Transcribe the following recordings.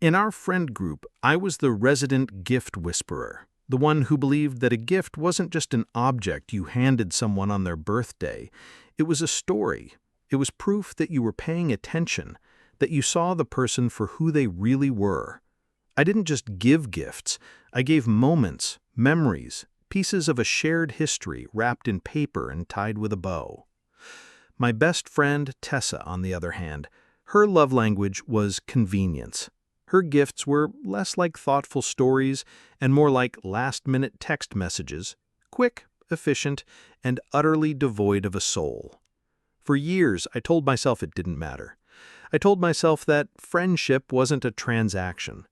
In our friend group, I was the resident gift whisperer, the one who believed that a gift wasn't just an object you handed someone on their birthday. It was a story. It was proof that you were paying attention, that you saw the person for who they really were. I didn't just give gifts. I gave moments, memories, pieces of a shared history wrapped in paper and tied with a bow. My best friend, Tessa, on the other hand, her love language was convenience. Her gifts were less like thoughtful stories and more like last-minute text messages, quick, efficient, and utterly devoid of a soul. For years, I told myself it didn't matter. I told myself that friendship wasn't a transaction.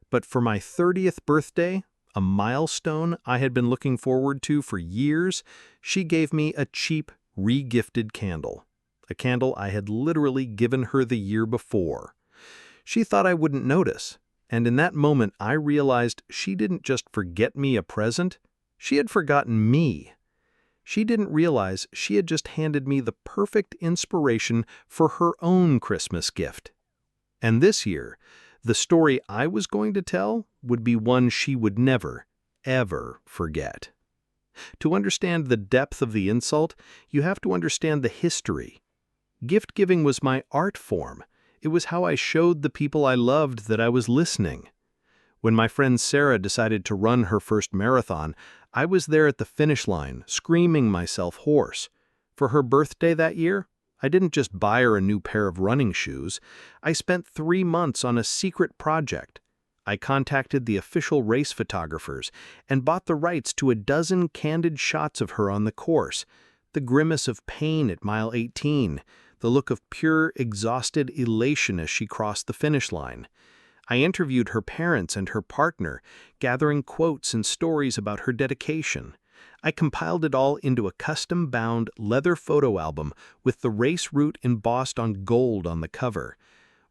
But for my 30th birthday, a milestone I had been looking forward to for years, she gave me a cheap, re-gifted candle. A candle I had literally given her the year before. She thought I wouldn't notice, and in that moment I realized she didn't just forget me a present, she had forgotten me. She didn't realize she had just handed me the perfect inspiration for her own Christmas gift. And this year, the story I was going to tell would be one she would never, ever forget. To understand the depth of the insult, you have to understand the history. Gift-giving was my art form. It was how I showed the people I loved that I was listening. When my friend Sarah decided to run her first marathon, I was there at the finish line, screaming myself hoarse. For her birthday that year, I didn't just buy her a new pair of running shoes. I spent 3 months on a secret project. I contacted the official race photographers and bought the rights to 12 candid shots of her on the course. The grimace of pain at mile 18, the look of pure, exhausted elation as she crossed the finish line. I interviewed her parents and her partner, gathering quotes and stories about her dedication. I compiled it all into a custom-bound leather photo album with the race route embossed on gold on the cover.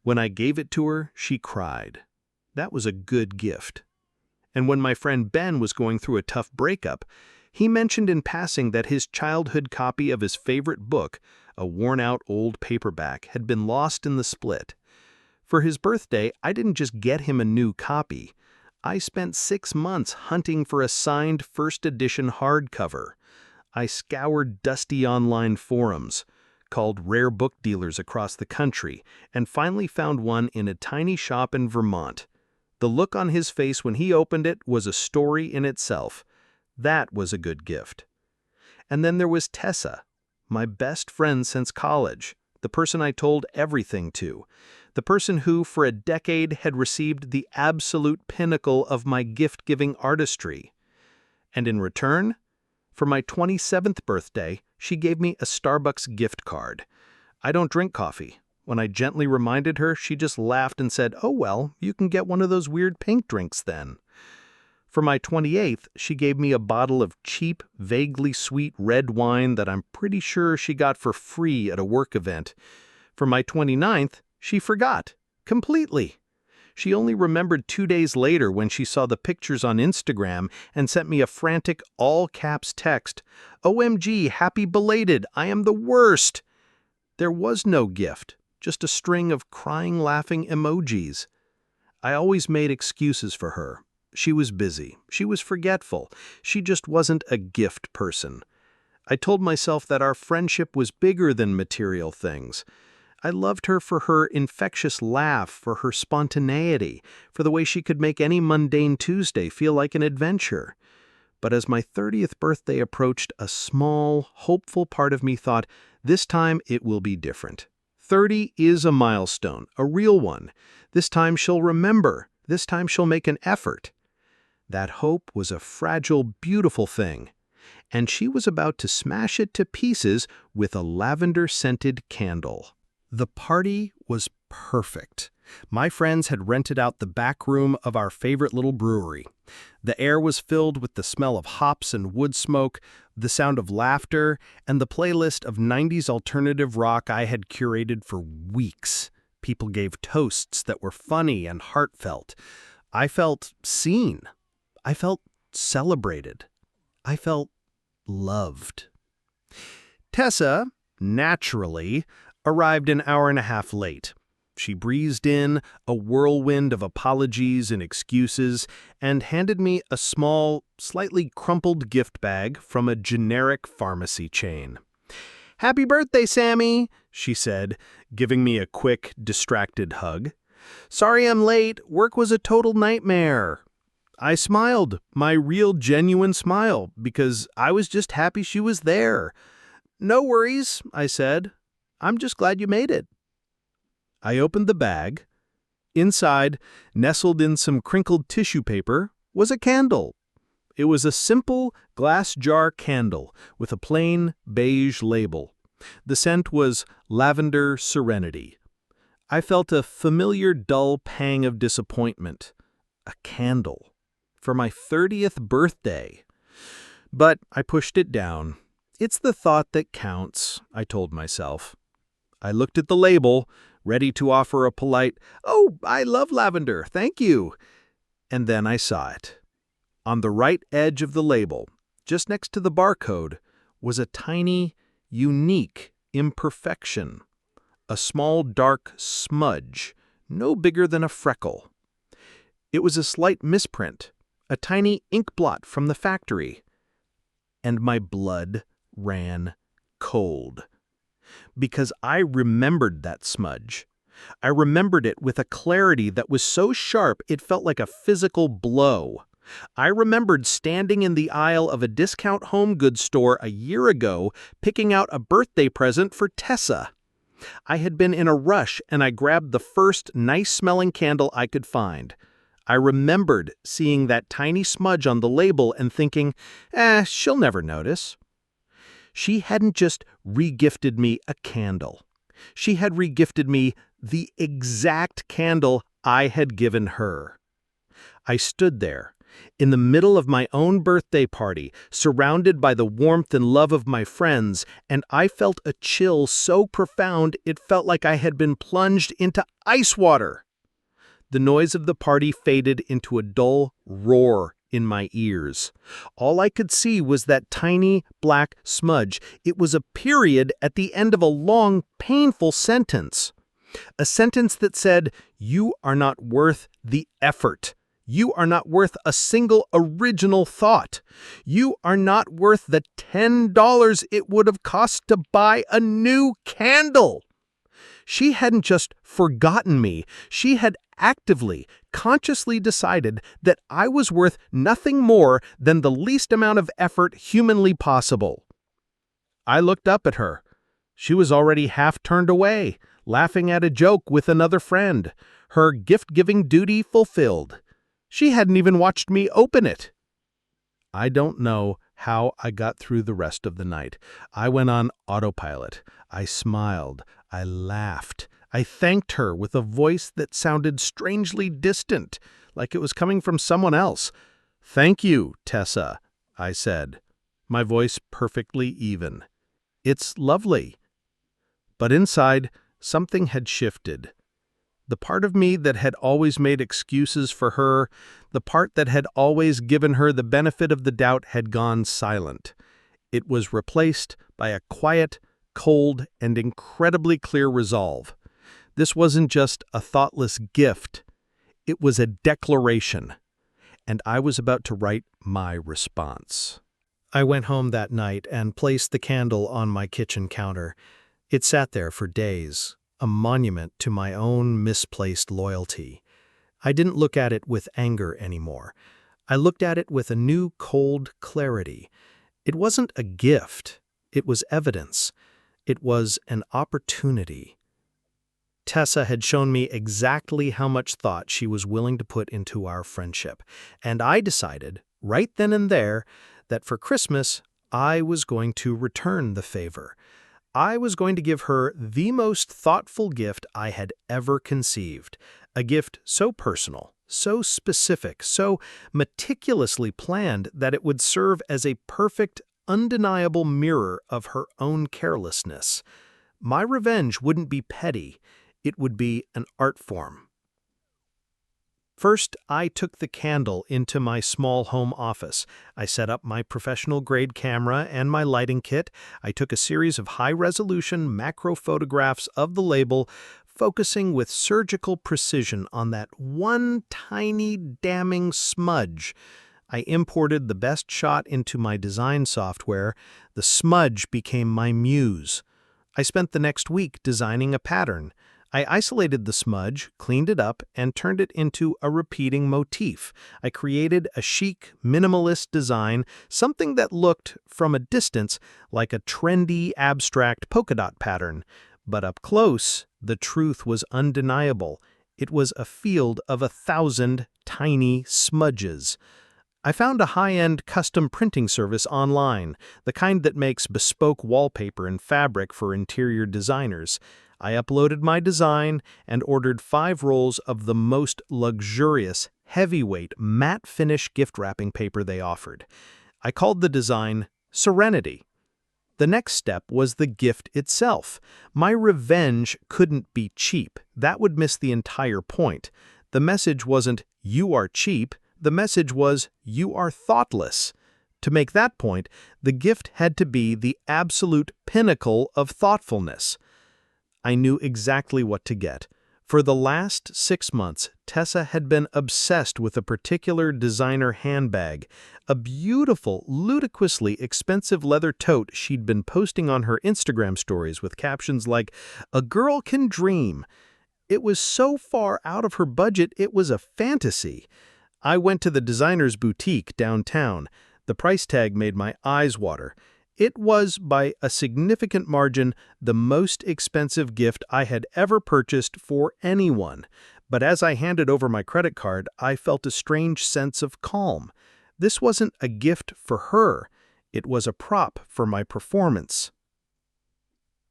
When I gave it to her, she cried. That was a good gift. And when my friend Ben was going through a tough breakup, he mentioned in passing that his childhood copy of his favorite book, a worn-out old paperback, had been lost in the split. For his birthday, I didn't just get him a new copy. I spent 6 months hunting for a signed first edition hardcover. I scoured dusty online forums, called rare book dealers across the country, and finally found one in a tiny shop in Vermont. The look on his face when he opened it was a story in itself. That was a good gift. And then there was Tessa, my best friend since college, the person I told everything to, the person who, for a decade, had received the absolute pinnacle of my gift-giving artistry. And in return, for my 27th birthday, she gave me a Starbucks gift card. I don't drink coffee. When I gently reminded her, she just laughed and said, "Oh well, you can get one of those weird pink drinks then." For my 28th, she gave me a bottle of cheap, vaguely sweet red wine that I'm pretty sure she got for free at a work event. For my 29th, she forgot. Completely. She only remembered 2 days later when she saw the pictures on Instagram and sent me a frantic all-caps text. "OMG, happy belated, I am the worst." There was no gift, just a string of crying, laughing emojis. I always made excuses for her. She was busy. She was forgetful. She just wasn't a gift person. I told myself that our friendship was bigger than material things. I loved her for her infectious laugh, for her spontaneity, for the way she could make any mundane Tuesday feel like an adventure. But as my 30th birthday approached, a small, hopeful part of me thought, this time it will be different. 30 is a milestone, a real one. This time she'll remember. This time she'll make an effort. That hope was a fragile, beautiful thing, and she was about to smash it to pieces with a lavender-scented candle. The party was perfect. My friends had rented out the back room of our favorite little brewery. The air was filled with the smell of hops and wood smoke, the sound of laughter, and the playlist of 90s alternative rock I had curated for weeks. People gave toasts that were funny and heartfelt. I felt seen. I felt celebrated. I felt loved. Tessa, naturally, arrived an hour and a half late. She breezed in, a whirlwind of apologies and excuses, and handed me a small, slightly crumpled gift bag from a generic pharmacy chain. "Happy birthday, Sammy," she said, giving me a quick, distracted hug. "Sorry I'm late. Work was a total nightmare." I smiled, my real, genuine smile, because I was just happy she was there. "No worries," I said. "I'm just glad you made it." I opened the bag. Inside, nestled in some crinkled tissue paper, was a candle. It was a simple glass jar candle with a plain beige label. The scent was Lavender Serenity. I felt a familiar dull pang of disappointment. A candle. For my 30th birthday. But I pushed it down. It's the thought that counts, I told myself. I looked at the label, ready to offer a polite, "Oh, I love lavender, thank you." And then I saw it. On the right edge of the label, just next to the barcode, was a tiny, unique imperfection. A small dark smudge, no bigger than a freckle. It was a slight misprint, a tiny ink blot from the factory. And my blood ran cold. Because I remembered that smudge. I remembered it with a clarity that was so sharp it felt like a physical blow. I remembered standing in the aisle of a discount home goods store a year ago, picking out a birthday present for Tessa. I had been in a rush and I grabbed the first nice-smelling candle I could find. I remembered seeing that tiny smudge on the label and thinking, she'll never notice. She hadn't just regifted me a candle. She had regifted me the exact candle I had given her. I stood there, in the middle of my own birthday party, surrounded by the warmth and love of my friends, and I felt a chill so profound it felt like I had been plunged into ice water. The noise of the party faded into a dull roar in my ears. All I could see was that tiny black smudge. It was a period at the end of a long, painful sentence. A sentence that said, "You are not worth the effort. You are not worth a single original thought. You are not worth the $10 it would have cost to buy a new candle." She hadn't just forgotten me. She had actively, consciously decided that I was worth nothing more than the least amount of effort humanly possible. I looked up at her. She was already half turned away, laughing at a joke with another friend, her gift-giving duty fulfilled. She hadn't even watched me open it. I don't know how I got through the rest of the night. I went on autopilot. I smiled. I laughed. I thanked her with a voice that sounded strangely distant, like it was coming from someone else. "Thank you, Tessa," I said, my voice perfectly even. "It's lovely." But inside, something had shifted. The part of me that had always made excuses for her, the part that had always given her the benefit of the doubt had gone silent. It was replaced by a quiet, cold, and incredibly clear resolve. This wasn't just a thoughtless gift. It was a declaration. And I was about to write my response. I went home that night and placed the candle on my kitchen counter. It sat there for days, a monument to my own misplaced loyalty. I didn't look at it with anger anymore. I looked at it with a new cold clarity. It wasn't a gift. It was evidence. It was an opportunity. Tessa had shown me exactly how much thought she was willing to put into our friendship, and I decided, right then and there, that for Christmas, I was going to return the favor. I was going to give her the most thoughtful gift I had ever conceived, a gift so personal, so specific, so meticulously planned that it would serve as a perfect, undeniable mirror of her own carelessness. My revenge wouldn't be petty. It would be an art form. First, I took the candle into my small home office. I set up my professional-grade camera and my lighting kit. I took a series of high-resolution macro photographs of the label, focusing with surgical precision on that one tiny damning smudge. I imported the best shot into my design software. The smudge became my muse. I spent the next week designing a pattern. I isolated the smudge, cleaned it up, and turned it into a repeating motif. I created a chic, minimalist design, something that looked, from a distance, like a trendy, abstract polka dot pattern. But up close, the truth was undeniable. It was a field of 1,000 tiny smudges. I found a high-end custom printing service online, the kind that makes bespoke wallpaper and fabric for interior designers. I uploaded my design and ordered 5 rolls of the most luxurious, heavyweight, matte finish gift wrapping paper they offered. I called the design Serenity. The next step was the gift itself. My revenge couldn't be cheap. That would miss the entire point. The message wasn't, "You are cheap." The message was, "You are thoughtless." To make that point, the gift had to be the absolute pinnacle of thoughtfulness. I knew exactly what to get. For the last 6 months, Tessa had been obsessed with a particular designer handbag, a beautiful, ludicrously expensive leather tote she'd been posting on her Instagram stories with captions like, "A girl can dream." It was so far out of her budget, it was a fantasy. I went to the designer's boutique downtown. The price tag made my eyes water. It was, by a significant margin, the most expensive gift I had ever purchased for anyone. But as I handed over my credit card, I felt a strange sense of calm. This wasn't a gift for her. It was a prop for my performance.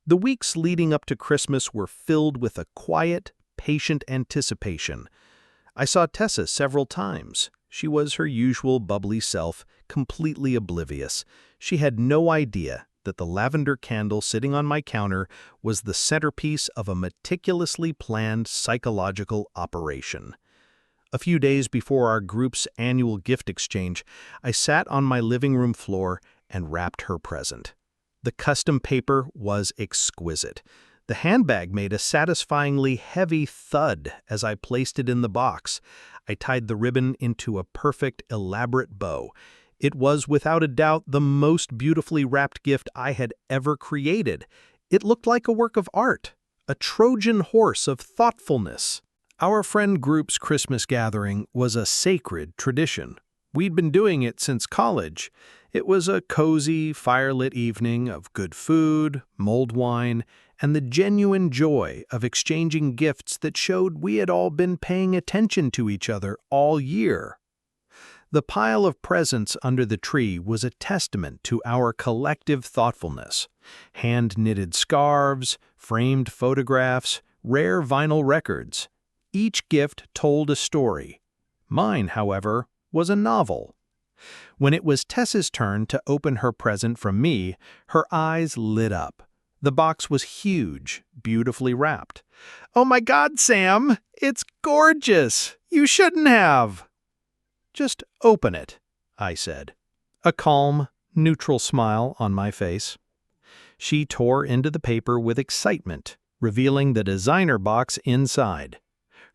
The weeks leading up to Christmas were filled with a quiet, patient anticipation. I saw Tessa several times. She was her usual bubbly self, completely oblivious. She had no idea that the lavender candle sitting on my counter was the centerpiece of a meticulously planned psychological operation. A few days before our group's annual gift exchange, I sat on my living room floor and wrapped her present. The custom paper was exquisite. The handbag made a satisfyingly heavy thud as I placed it in the box. I tied the ribbon into a perfect, elaborate bow. It was without a doubt the most beautifully wrapped gift I had ever created. It looked like a work of art, a Trojan horse of thoughtfulness. Our friend group's Christmas gathering was a sacred tradition. We'd been doing it since college. It was a cozy, firelit evening of good food, mulled wine, and the genuine joy of exchanging gifts that showed we had all been paying attention to each other all year. The pile of presents under the tree was a testament to our collective thoughtfulness. Hand-knitted scarves, framed photographs, rare vinyl records. Each gift told a story. Mine, however, was a novel. When it was Tessa's turn to open her present from me, her eyes lit up. The box was huge, beautifully wrapped. "Oh my God, Sam! It's gorgeous! You shouldn't have!" "Just open it," I said, a calm, neutral smile on my face. She tore into the paper with excitement, revealing the designer box inside.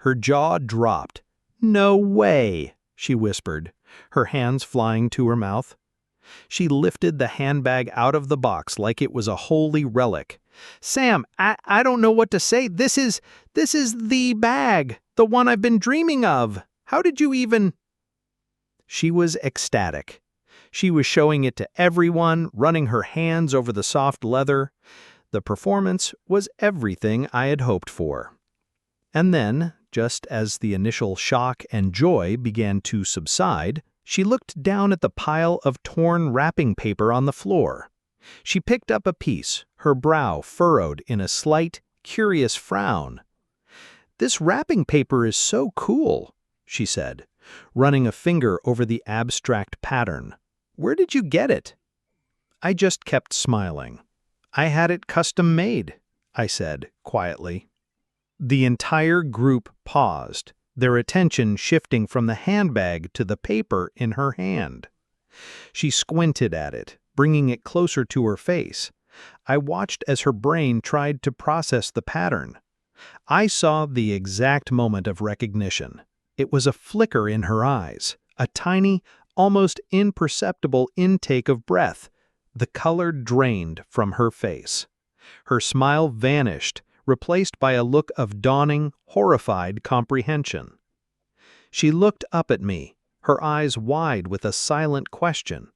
Her jaw dropped. "No way!" she whispered, her hands flying to her mouth. She lifted the handbag out of the box like it was a holy relic. "Sam, I don't know what to say. This is the bag, the one I've been dreaming of. How did you even—" She was ecstatic. She was showing it to everyone, running her hands over the soft leather. The performance was everything I had hoped for. And then, just as the initial shock and joy began to subside, she looked down at the pile of torn wrapping paper on the floor. She picked up a piece, her brow furrowed in a slight, curious frown. "This wrapping paper is so cool," she said, running a finger over the abstract pattern. "Where did you get it?" I just kept smiling. "I had it custom made," I said quietly. The entire group paused, their attention shifting from the handbag to the paper in her hand. She squinted at it, bringing it closer to her face. I watched as her brain tried to process the pattern. I saw the exact moment of recognition. It was a flicker in her eyes, a tiny, almost imperceptible intake of breath. The color drained from her face. Her smile vanished, replaced by a look of dawning, horrified comprehension. She looked up at me, her eyes wide with a silent question.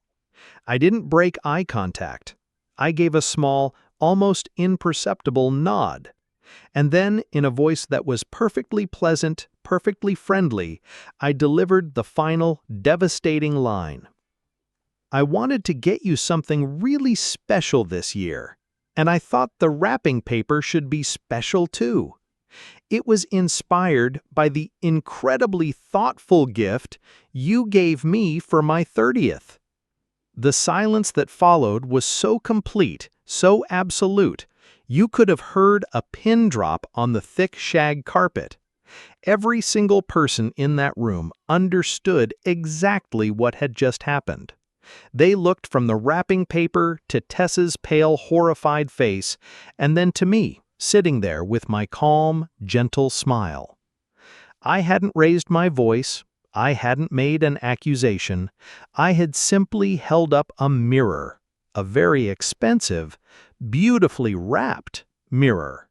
I didn't break eye contact. I gave a small, almost imperceptible nod. And then, in a voice that was perfectly pleasant, perfectly friendly, I delivered the final, devastating line. "I wanted to get you something really special this year, and I thought the wrapping paper should be special too. It was inspired by the incredibly thoughtful gift you gave me for my 30th. The silence that followed was so complete, so absolute, you could have heard a pin drop on the thick shag carpet. Every single person in that room understood exactly what had just happened. They looked from the wrapping paper to Tessa's pale, horrified face, and then to me, sitting there with my calm, gentle smile. I hadn't raised my voice. I hadn't made an accusation. I had simply held up a mirror, a very expensive, beautifully wrapped mirror.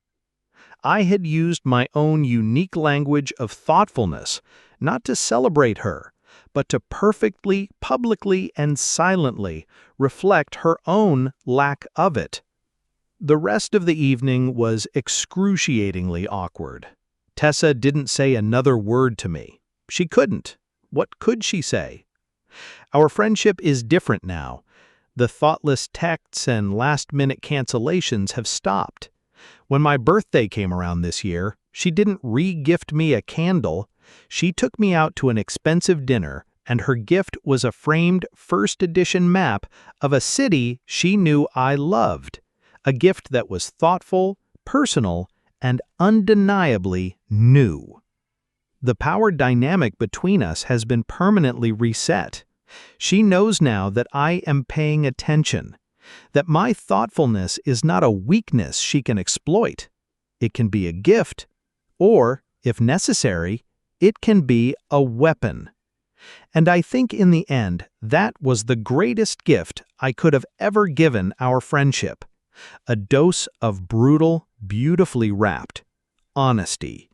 I had used my own unique language of thoughtfulness, not to celebrate her, but to perfectly, publicly, and silently reflect her own lack of it. The rest of the evening was excruciatingly awkward. Tessa didn't say another word to me. She couldn't. What could she say? Our friendship is different now. The thoughtless texts and last-minute cancellations have stopped. When my birthday came around this year, she didn't re-gift me a candle. She took me out to an expensive dinner, and her gift was a framed first-edition map of a city she knew I loved. A gift that was thoughtful, personal, and undeniably new. The power dynamic between us has been permanently reset. She knows now that I am paying attention, that my thoughtfulness is not a weakness she can exploit. It can be a gift, or, if necessary, it can be a weapon. And I think in the end, that was the greatest gift I could have ever given our friendship. A dose of brutal, beautifully wrapped honesty.